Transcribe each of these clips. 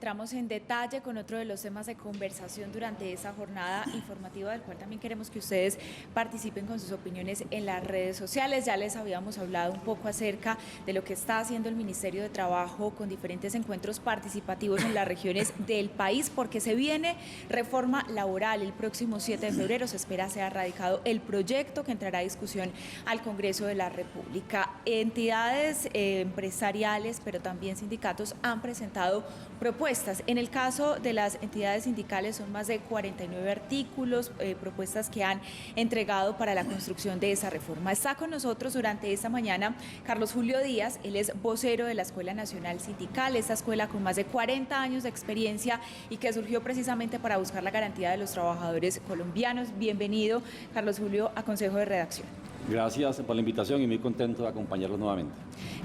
entramos en detalle con otro de los temas de conversación durante esa jornada informativa, del cual también queremos que ustedes participen con sus opiniones en las redes sociales. Ya les habíamos hablado un poco acerca de lo que está haciendo el Ministerio de Trabajo con diferentes encuentros participativos en las regiones del país, porque se viene reforma laboral. El próximo 7 de febrero se espera sea radicado el proyecto que entrará a discusión al Congreso de la República. Entidades empresariales, pero también sindicatos han presentado propuestas. En el caso de las entidades sindicales son más de 49 artículos, propuestas que han entregado para la construcción de esa reforma. Está con nosotros durante esta mañana Carlos Julio Díaz. Él es vocero de la Escuela Nacional Sindical, esta escuela con más de 40 años de experiencia y que surgió precisamente para buscar la garantía de los trabajadores colombianos. Bienvenido, Carlos Julio, a Consejo de Redacción. Gracias por la invitación y muy contento de acompañarlos nuevamente.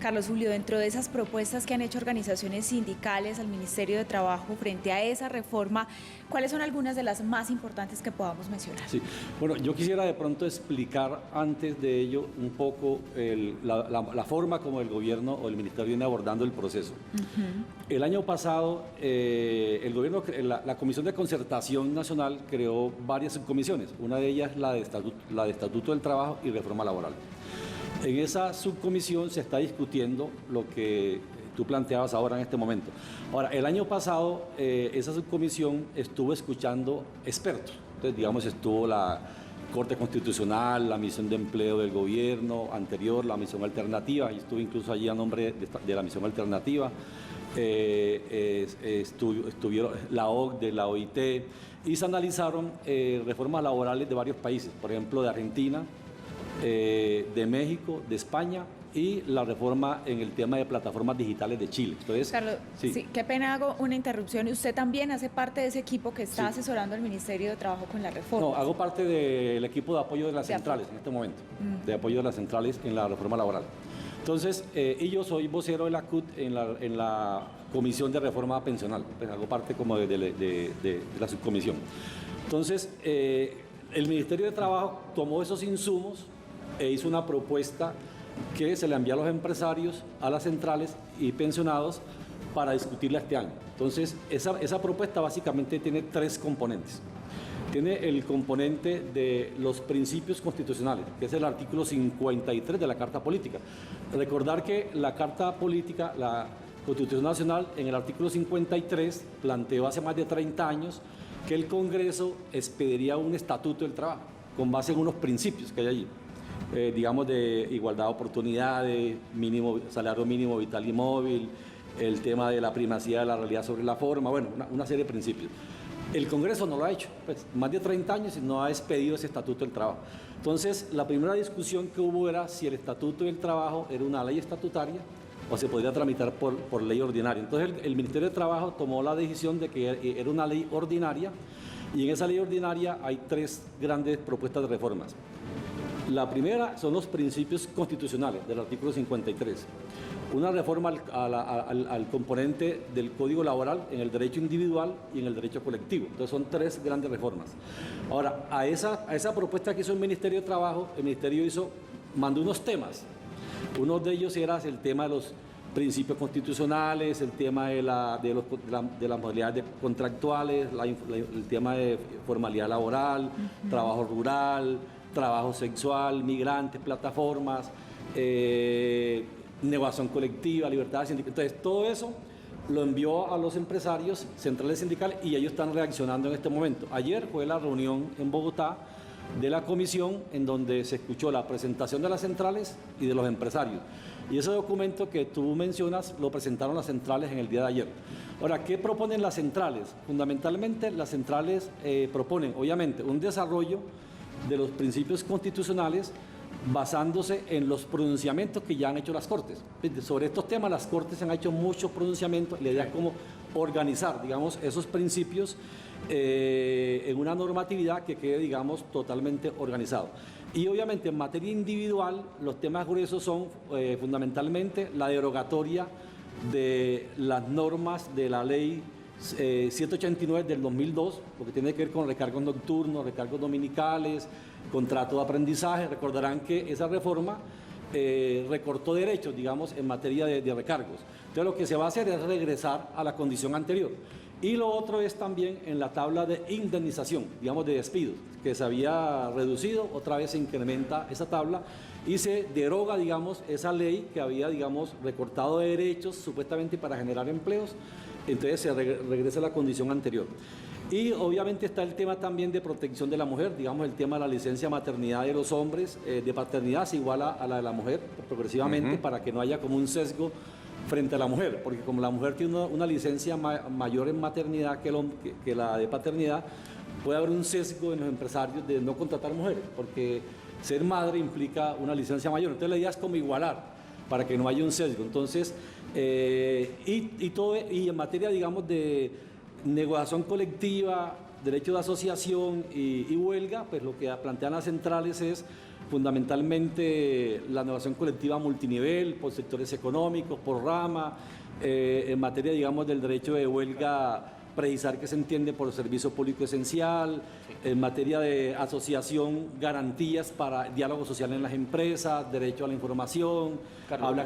Carlos Julio, dentro de esas propuestas que han hecho organizaciones sindicales al Ministerio de Trabajo frente a esa reforma, ¿cuáles son algunas de las más importantes que podamos mencionar? Sí, bueno, yo quisiera de pronto explicar antes de ello un poco la forma como el gobierno o el ministerio viene abordando el proceso. El año pasado, el gobierno, la Comisión de Concertación Nacional creó varias subcomisiones. Una de ellas la de Estatuto del Trabajo y Reforma Laboral. En esa subcomisión se está discutiendo lo que tú planteabas ahora en este momento. Ahora, el año pasado esa subcomisión estuvo escuchando expertos. Entonces, digamos, estuvo la Corte Constitucional, la Misión de Empleo del Gobierno anterior, la Misión Alternativa, y estuve incluso allí a nombre de la Misión Alternativa. Estuvieron la OCDE, la OIT, y se analizaron reformas laborales de varios países, por ejemplo, de Argentina, de México, de España, y la reforma en el tema de plataformas digitales de Chile. Entonces, Carlos, sí, qué pena, hago una interrupción. Usted también hace parte de ese equipo que está asesorando al Ministerio de Trabajo con la reforma. No, hago parte del equipo de apoyo de las centrales en este momento, de apoyo de las centrales en la reforma laboral. Entonces, y yo soy vocero de la CUT en la Comisión de Reforma Pensional, pues hago parte como de la subcomisión. Entonces, el Ministerio de Trabajo tomó esos insumos e hizo una propuesta que se le envía a los empresarios, a las centrales y pensionados para discutirla este año. Entonces, esa propuesta básicamente tiene tres componentes. Tiene el componente de los principios constitucionales, que es el artículo 53 de la Carta Política. Recordar que la Carta Política, la Constitución Nacional, en el artículo 53, planteó hace más de 30 años que el Congreso expediría un estatuto del trabajo, con base en unos principios que hay allí. Digamos, de igualdad de oportunidades, salario mínimo vital y móvil, el tema de la primacía de la realidad sobre la forma, bueno, una serie de principios. El Congreso no lo ha hecho, pues, más de 30 años y no ha expedido ese Estatuto del Trabajo. Entonces, la primera discusión que hubo era si el Estatuto del Trabajo era una ley estatutaria o se podría tramitar por ley ordinaria. Entonces, el Ministerio de Trabajo tomó la decisión de que era una ley ordinaria, y en esa ley ordinaria hay tres grandes propuestas de reformas. La primera son los principios constitucionales del artículo 53. Una reforma al componente del Código Laboral en el derecho individual y en el derecho colectivo. Entonces son tres grandes reformas. Ahora, a esa propuesta que hizo el Ministerio de Trabajo, el Ministerio mandó unos temas. Uno de ellos era el tema de los principios constitucionales, el tema de las modalidades contractuales, el tema de formalidad laboral, trabajo rural, trabajo sexual, migrantes, plataformas, negociación colectiva, libertad sindical. Entonces, todo eso lo envió a los empresarios, centrales sindicales, y ellos están reaccionando en este momento. Ayer fue la reunión en Bogotá de la comisión, en donde se escuchó la presentación de las centrales y de los empresarios. Y ese documento que tú mencionas lo presentaron las centrales en el día de ayer. Ahora, ¿qué proponen las centrales? Fundamentalmente, las centrales proponen, obviamente, un desarrollo de los principios constitucionales basándose en los pronunciamientos que ya han hecho las Cortes. Sobre estos temas las Cortes han hecho muchos pronunciamientos, y la idea es cómo organizar, digamos, esos principios en una normatividad que quede, digamos, totalmente organizado. Y obviamente en materia individual los temas gruesos son fundamentalmente la derogatoria de las normas de la ley 189 del 2002, porque tiene que ver con recargos nocturnos, recargos dominicales, contrato de aprendizaje. Recordarán que esa reforma recortó derechos, digamos, en materia de recargos. Entonces lo que se va a hacer es regresar a la condición anterior. Y lo otro es también en la tabla de indemnización, digamos, de despidos, que se había reducido, otra vez se incrementa esa tabla y se deroga, digamos, esa ley que había, digamos, recortado derechos supuestamente para generar empleos, entonces se regresa a la condición anterior. Y obviamente está el tema también de protección de la mujer, digamos, el tema de la licencia maternidad de los hombres, de paternidad se iguala a la de la mujer progresivamente para que no haya como un sesgo frente a la mujer, porque como la mujer tiene una licencia mayor en maternidad que la de paternidad, puede haber un sesgo en los empresarios de no contratar mujeres, porque ser madre implica una licencia mayor. Entonces la idea es como igualar, para que no haya un sesgo. Entonces, y en materia, digamos, de negociación colectiva, derecho de asociación y huelga, pues lo que plantean las centrales es fundamentalmente la negociación colectiva multinivel, por sectores económicos, por rama, en materia, digamos, del derecho de huelga, precisar qué se entiende por servicio público esencial, en materia de asociación, garantías para diálogo social en las empresas, derecho a la información,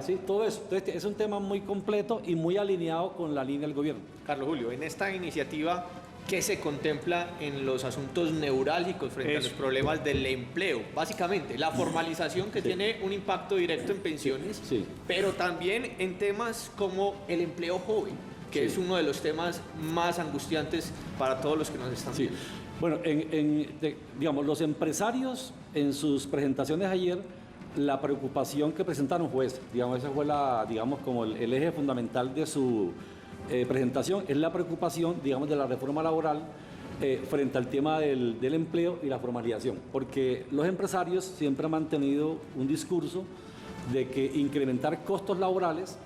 sí, todo eso. Entonces, es un tema muy completo y muy alineado con la línea del gobierno. Carlos Julio, en esta iniciativa, ¿qué se contempla en los asuntos neurálgicos frente a los problemas del empleo? Básicamente, la formalización que tiene un impacto directo en pensiones, pero también en temas como el empleo joven, que es uno de los temas más angustiantes para todos los que nos están viendo. Bueno, digamos, los empresarios en sus presentaciones ayer, la preocupación que presentaron fue esa, digamos, esa fue digamos, como el eje fundamental de su presentación, es la preocupación, digamos, de la reforma laboral frente al tema del empleo y la formalización, porque los empresarios siempre han mantenido un discurso de que incrementar costos laborales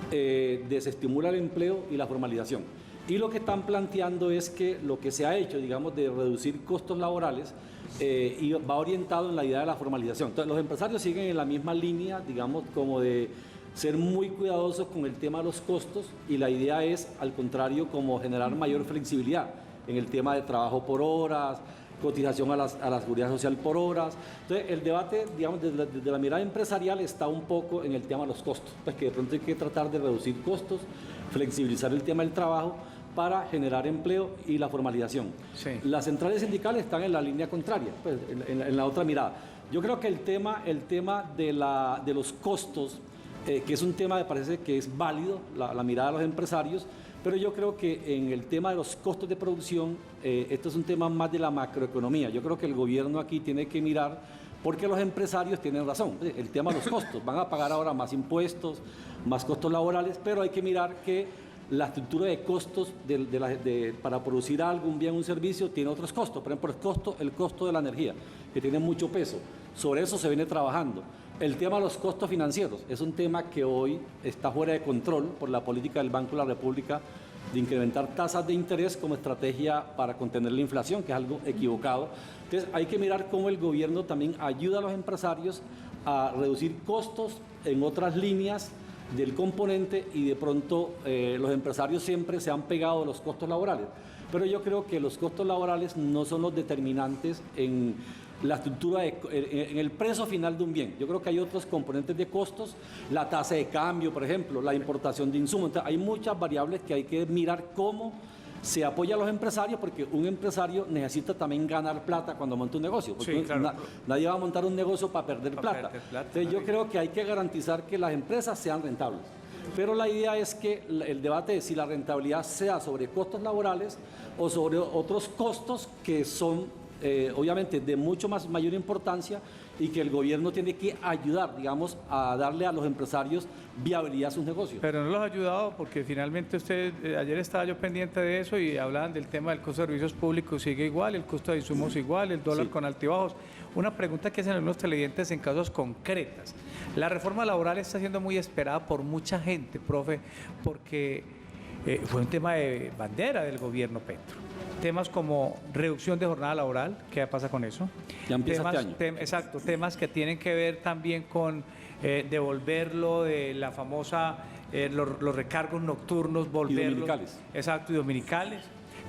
desestimula el empleo y la formalización. Y lo que están planteando es que lo que se ha hecho, digamos, de reducir costos laborales, y va orientado en la idea de la formalización. Entonces, los empresarios siguen en la misma línea, digamos, como de ser muy cuidadosos con el tema de los costos, y la idea es, al contrario, como generar mayor flexibilidad en el tema de trabajo por horas, cotización a la seguridad social por horas. Entonces, el debate, digamos, desde la mirada empresarial está un poco en el tema de los costos, pues que de pronto hay que tratar de reducir costos, flexibilizar el tema del trabajo para generar empleo y la formalización. Las centrales sindicales están en la línea contraria, pues, en la otra mirada. Yo creo que el tema de los costos, que es un tema, me parece que es válido, la mirada de los empresarios, pero yo creo que en el tema de los costos de producción, esto es un tema más de la macroeconomía. Yo creo que el gobierno aquí tiene que mirar, porque los empresarios tienen razón, el tema de los costos, van a pagar ahora más impuestos, más costos laborales, pero hay que mirar que la estructura de costos para producir algo, un bien, un servicio, tiene otros costos. Por ejemplo, el costo de la energía, que tiene mucho peso. Sobre eso se viene trabajando. El tema de los costos financieros es un tema que hoy está fuera de control por la política del Banco de la República de incrementar tasas de interés como estrategia para contener la inflación, que es algo equivocado. Entonces, hay que mirar cómo el gobierno también ayuda a los empresarios a reducir costos en otras líneas del componente, y de pronto los empresarios siempre se han pegado a los costos laborales. Pero yo creo que los costos laborales no son los determinantes en la estructura, en el precio final de un bien. Yo creo que hay otros componentes de costos, la tasa de cambio, por ejemplo, la importación de insumos. Entonces, hay muchas variables que hay que mirar cómo se apoya a los empresarios, porque un empresario necesita también ganar plata cuando monta un negocio, porque nadie va a montar un negocio para perder plata. Entonces, yo creo que hay que garantizar que las empresas sean rentables. Pero la idea es que el debate es si la rentabilidad sea sobre costos laborales o sobre otros costos que son obviamente de mucho mayor importancia, y que el gobierno tiene que ayudar, digamos, a darle a los empresarios viabilidad a sus negocios. Pero no los ha ayudado, porque finalmente ayer estaba yo pendiente de eso y hablaban del tema del costo de servicios públicos, sigue igual, el costo de insumos igual, el dólar con altibajos. Una pregunta que hacen algunos televidentes en casos concretas. La reforma laboral está siendo muy esperada por mucha gente, profe, porque fue un tema de bandera del gobierno Petro. Temas como reducción de jornada laboral, ¿qué pasa con eso? Ya empieza este año. Exacto, temas que tienen que ver también con devolverlo de la famosa, los recargos nocturnos, volverlos. Y dominicales. Exacto, y dominicales.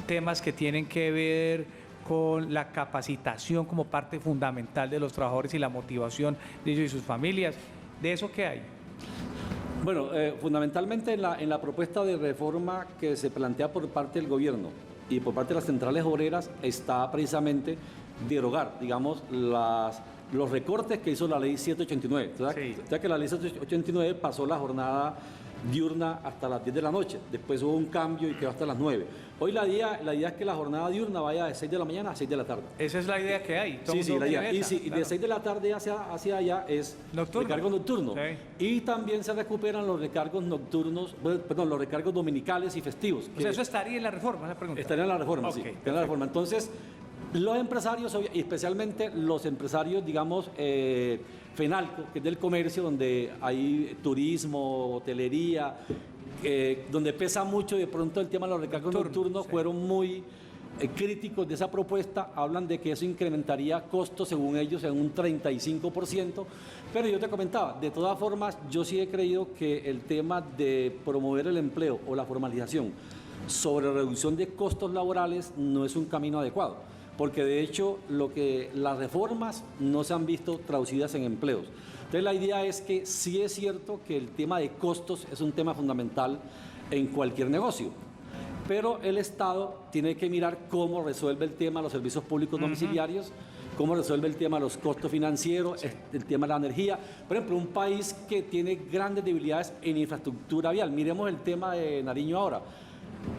Temas que tienen que ver con la capacitación como parte fundamental de los trabajadores y la motivación de ellos y sus familias. ¿De eso qué hay? Bueno, fundamentalmente en la propuesta de reforma que se plantea por parte del gobierno y por parte de las centrales obreras está precisamente derogar, digamos, los recortes que hizo la ley 789. Ya que la ley 789 pasó la jornada diurna hasta las 10 de la noche, después hubo un cambio y quedó hasta las 9. Hoy la idea es que la jornada diurna vaya de 6 de la mañana a 6 de la tarde. Esa es la idea que hay. Sí, la idea. Y de 6 de la tarde hacia allá es recargo nocturno. Y también se recuperan los recargos nocturnos, perdón, los recargos dominicales y festivos. O sea, eso estaría en la reforma, esa pregunta. Estaría en la reforma, sí. Estaría en la reforma. Entonces, los empresarios, y especialmente los empresarios, digamos, FENALCO, que es del comercio, donde hay turismo, hotelería, donde pesa mucho de pronto el tema de los recargos nocturnos, fueron muy críticos de esa propuesta, hablan de que eso incrementaría costos, según ellos, en un 35%, pero yo te comentaba, de todas formas, yo sí he creído que el tema de promover el empleo o la formalización sobre reducción de costos laborales no es un camino adecuado. Porque de hecho las reformas no se han visto traducidas en empleos. Entonces la idea es que sí es cierto que el tema de costos es un tema fundamental en cualquier negocio, pero el Estado tiene que mirar cómo resuelve el tema de los servicios públicos domiciliarios, cómo resuelve el tema de los costos financieros, el tema de la energía. Por ejemplo, un país que tiene grandes debilidades en infraestructura vial, miremos el tema de Nariño ahora,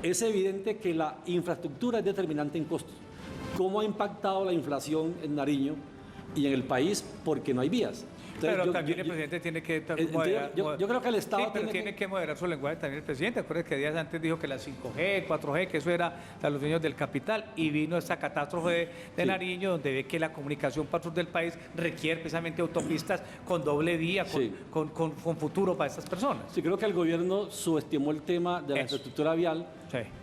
es evidente que la infraestructura es determinante en costos. ¿Cómo ha impactado la inflación en Nariño y en el país? Porque no hay vías. Entonces, pero también el presidente tiene que moderar. Yo creo que el Estado tiene que moderar su lenguaje también el presidente. Acuérdense que días antes dijo que la 5G, 4G, que eso era para los dueños del capital, y vino esta catástrofe de Nariño, donde ve que la comunicación para el sur del país requiere precisamente autopistas con doble vía, con futuro para estas personas. Sí, creo que el gobierno subestimó el tema de la infraestructura vial.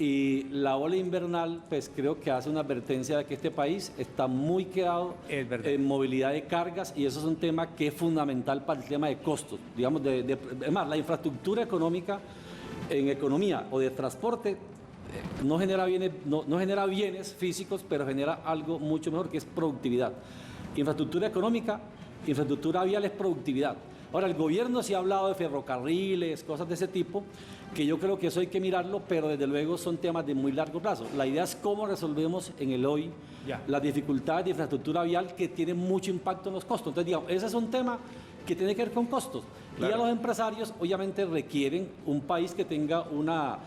Y la ola invernal, pues creo que hace una advertencia de que este país está muy quedado en movilidad de cargas, y eso es un tema que es fundamental para el tema de costos. Digamos, además, la infraestructura económica en economía o de transporte no genera bienes físicos, pero genera algo mucho mejor, que es productividad. Infraestructura económica, infraestructura vial es productividad. Ahora, el gobierno sí ha hablado de ferrocarriles, cosas de ese tipo, que yo creo que eso hay que mirarlo, pero desde luego son temas de muy largo plazo. La idea es cómo resolvemos en el hoy las dificultades de infraestructura vial que tienen mucho impacto en los costos. Entonces, digamos, ese es un tema que tiene que ver con costos. Claro. Y a los empresarios, obviamente, requieren un país que tenga una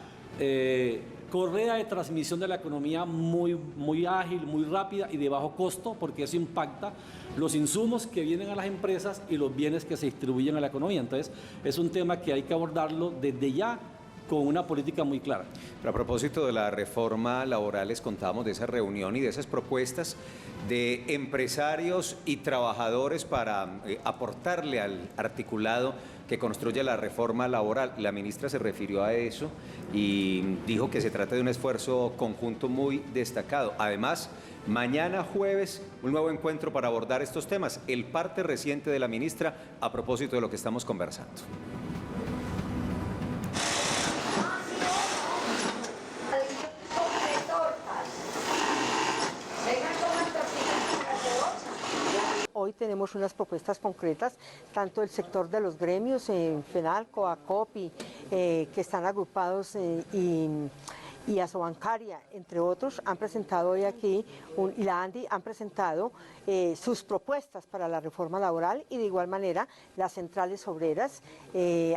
correa de transmisión de la economía muy ágil, muy rápida y de bajo costo, porque eso impacta los insumos que vienen a las empresas y los bienes que se distribuyen a la economía. Entonces, es un tema que hay que abordarlo desde ya con una política muy clara. Pero a propósito de la reforma laboral, les contábamos de esa reunión y de esas propuestas de empresarios y trabajadores para aportarle al articulado que construye la reforma laboral. La ministra se refirió a eso y dijo que se trata de un esfuerzo conjunto muy destacado. Además, mañana jueves, un nuevo encuentro para abordar estos temas. El parte reciente de la ministra a propósito de lo que estamos conversando. Hoy tenemos unas propuestas concretas, tanto del sector de los gremios, FENALCO, ACOPI, que están agrupados y Asobancaria, entre otros, han presentado hoy aquí, y la ANDI han presentado sus propuestas para la reforma laboral, y de igual manera las centrales obreras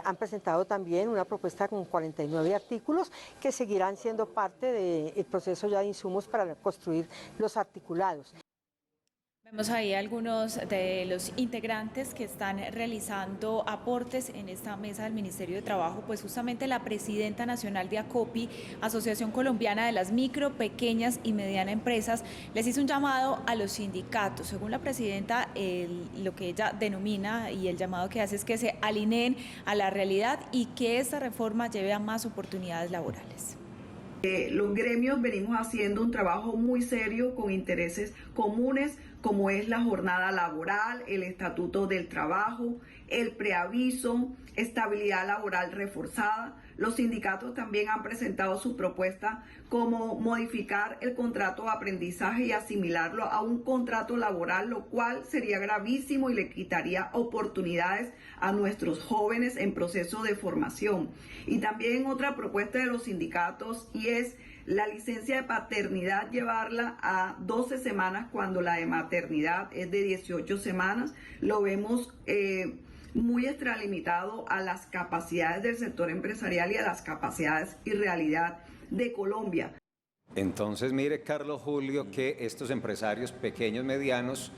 han presentado también una propuesta con 49 artículos que seguirán siendo parte del proceso ya de insumos para construir los articulados. Vemos ahí algunos de los integrantes que están realizando aportes en esta mesa del Ministerio de Trabajo, pues justamente la presidenta nacional de ACOPI, Asociación Colombiana de las Micro, Pequeñas y Medianas Empresas, les hizo un llamado a los sindicatos. Según la presidenta, lo que ella denomina y el llamado que hace es que se alineen a la realidad y que esta reforma lleve a más oportunidades laborales. Los gremios venimos haciendo un trabajo muy serio con intereses comunes, como es la jornada laboral, el estatuto del trabajo, el preaviso, estabilidad laboral reforzada, Los sindicatos también han presentado su propuesta como modificar el contrato de aprendizaje y asimilarlo a un contrato laboral, lo cual sería gravísimo y le quitaría oportunidades a nuestros jóvenes en proceso de formación. Y también otra propuesta de los sindicatos, y es la licencia de paternidad llevarla a 12 semanas cuando la de maternidad es de 18 semanas. Lo vemos muy extralimitado a las capacidades del sector empresarial y a las capacidades y realidad de Colombia. Entonces, mire, Carlos Julio, que estos empresarios pequeños, medianos,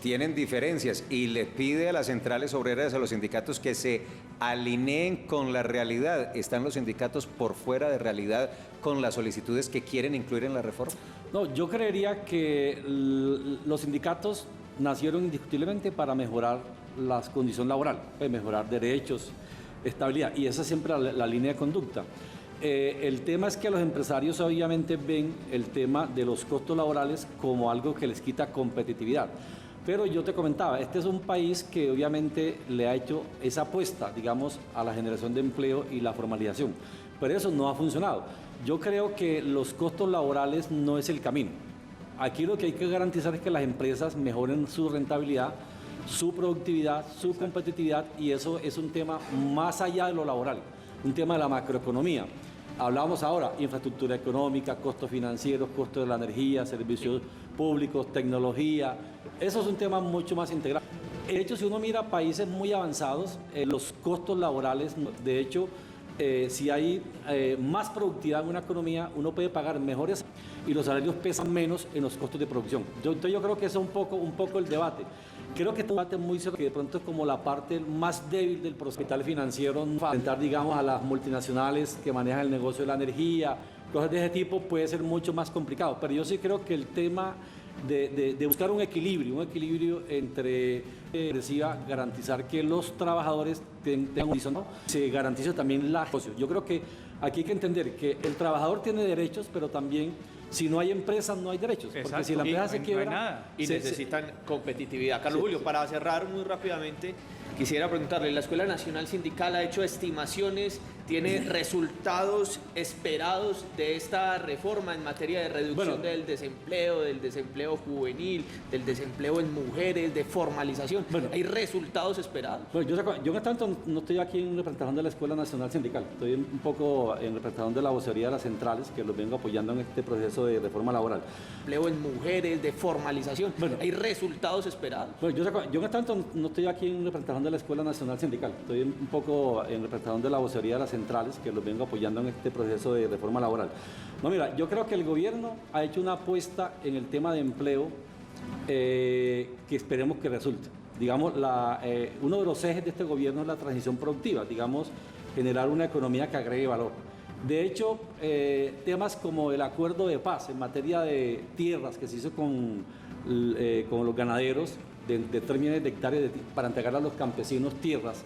tienen diferencias y le pide a las centrales obreras, a los sindicatos, que se alineen con la realidad. ¿Están los sindicatos por fuera de realidad con las solicitudes que quieren incluir en la reforma? No, yo creería que los sindicatos nacieron indiscutiblemente para mejorar las condiciones laborales, mejorar derechos, estabilidad, y esa es siempre la línea de conducta. El tema es que los empresarios obviamente ven el tema de los costos laborales como algo que les quita competitividad. Pero yo te comentaba, este es un país que obviamente le ha hecho esa apuesta, digamos, a la generación de empleo y la formalización, pero eso no ha funcionado. Yo creo que los costos laborales no es el camino. Aquí lo que hay que garantizar es que las empresas mejoren su rentabilidad, su productividad, su competitividad, y eso es un tema más allá de lo laboral, un tema de la macroeconomía. Hablábamos ahora, infraestructura económica, costos financieros, costos de la energía, servicios públicos, tecnología. Eso es un tema mucho más integral. De hecho, si uno mira países muy avanzados, los costos laborales, de hecho, si hay más productividad en una economía, uno puede pagar mejores y los salarios pesan menos en los costos de producción. Entonces yo creo que eso es un poco el debate. Creo que es un debate muy serio, que de pronto es como la parte más débil del proceso capital financiero, enfrentar, digamos, a las multinacionales que manejan el negocio de la energía, cosas de ese tipo puede ser mucho más complicado. Pero yo sí creo que el tema de buscar un equilibrio entre garantizar que los trabajadores tengan condiciones, se garantiza también la negocio. Yo creo que aquí hay que entender que el trabajador tiene derechos, pero también si no hay empresas no hay derechos. Exacto. Porque si la empresa se quiebra, no hay nada. Y necesitan competitividad. Carlos Julio, para cerrar muy rápidamente, quisiera preguntarle, ¿la Escuela Nacional Sindical ha hecho estimaciones, tiene resultados esperados de esta reforma en materia de reducción del desempleo juvenil, del desempleo en mujeres, de formalización? ¿Hay resultados esperados? Bueno, yo en tanto no estoy aquí en representación de la Escuela Nacional Sindical, estoy un poco en representación de la vocería de las centrales, que los vengo apoyando en este proceso de reforma laboral. Empleo en mujeres, de formalización, ¿hay resultados esperados? Bueno, yo en tanto no estoy aquí en representación de la Escuela Nacional Sindical, estoy un poco en representación de la vocería de las centrales, que los vengo apoyando en este proceso de reforma laboral. No, mira, yo creo que el gobierno ha hecho una apuesta en el tema de empleo que esperemos que resulte. Digamos, uno de los ejes de este gobierno es la transición productiva, digamos, generar una economía que agregue valor. De hecho, temas como el acuerdo de paz en materia de tierras que se hizo con los ganaderos, de 3 millones de hectáreas para entregar a los campesinos tierras,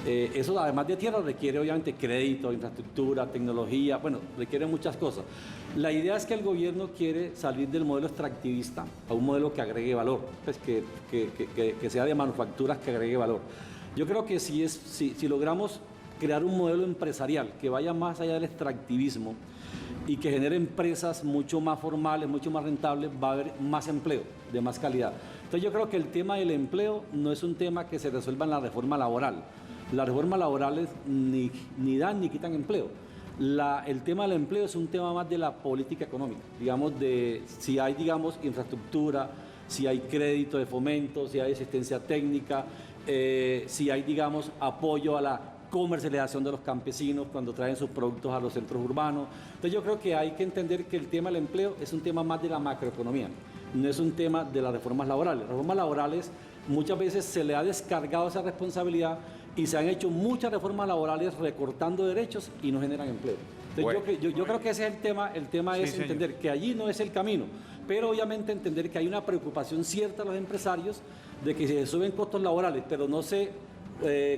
eso además de tierra requiere obviamente crédito, infraestructura, tecnología, bueno, requiere muchas cosas. La idea es que el gobierno quiere salir del modelo extractivista a un modelo que agregue valor, pues que sea de manufacturas que agregue valor. Yo creo que si logramos crear un modelo empresarial que vaya más allá del extractivismo y que genere empresas mucho más formales, mucho más rentables, va a haber más empleo de más calidad. Entonces yo creo que el tema del empleo no es un tema que se resuelva en la reforma laboral. Las reformas laborales ni dan ni quitan empleo. El tema del empleo es un tema más de la política económica, digamos, de si hay, digamos, infraestructura, si hay crédito de fomento, si hay asistencia técnica, si hay, digamos, apoyo a la comercialización de los campesinos cuando traen sus productos a los centros urbanos. Entonces yo creo que hay que entender que el tema del empleo es un tema más de la macroeconomía, no es un tema de las reformas laborales. Las reformas laborales muchas veces se le ha descargado esa responsabilidad y se han hecho muchas reformas laborales recortando derechos y no generan empleo. Entonces yo creo que ese es el tema es entender que allí no es el camino, pero obviamente entender que hay una preocupación cierta de los empresarios de que si se suben costos laborales, pero no se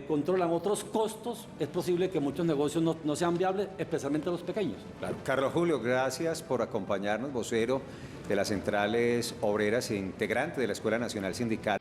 controlan otros costos, es posible que muchos negocios no sean viables, especialmente los pequeños. Claro. Carlos Julio, gracias por acompañarnos, vocero de las centrales obreras e integrante de la Escuela Nacional Sindical.